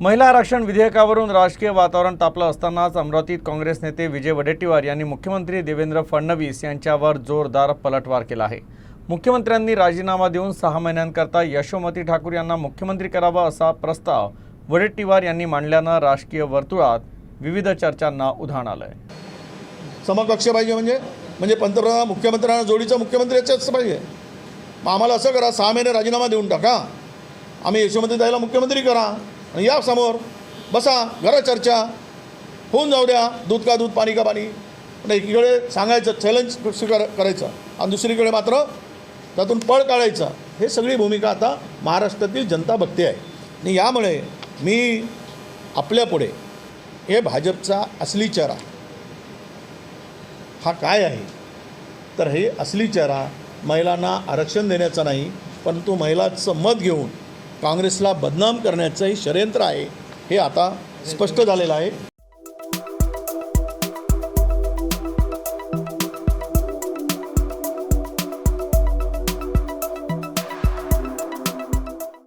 महिला आरक्षण विधेयकावरून राजकीय वातावरण तापलं असतानाच अमरावतीत काँग्रेस नेते विजय वडेट्टीवार यांनी मुख्यमंत्री देवेंद्र फडणवीस यांच्यावर जोरदार पलटवार केला आहे। मुख्यमंत्र्यांनी राजीनामा देऊन 6 महिन्यांकरता यशोमती ठाकूर यांना मुख्यमंत्री करावा असा प्रस्ताव वडेट्टीवार यांनी मांडल्यानं राजकीय वर्तुळात विविध चर्चांना उधाण आलंय। समकक्ष पाहिजे म्हणजे पंतप्रधान मुख्यमंत्र्यांना जोडीचा मुख्यमंत्र्याच पाहिजे। मग आम्हाला असं करा, 6 महिने राजीनामा देऊन टाका, आम्ही यशोमती ताईला मुख्यमंत्री करा आणि या समोर बसा, घरा चर्चा होऊन जाऊ द्या, दूध का दूध पाणी का पाणी। पण एकीकडे सांगायचं, चॅलेंज करायचं आणि दुसरीकडे मात्र त्यातून पळ काढायचं, हे सगळी भूमिका आता महाराष्ट्रातील जनता बघते आहे। आणि यामुळे मी आपल्यापुढे हे भाजपचा असली चेहरा हा काय आहे, तर हे असली चेहरा महिलांना आरक्षण देण्याचा नाही, परंतु महिलांचं मत घेऊन काँग्रेसला बदनाम करण्याचंही षडयंत्र आहे, हे आता स्पष्ट झालेलं आहे।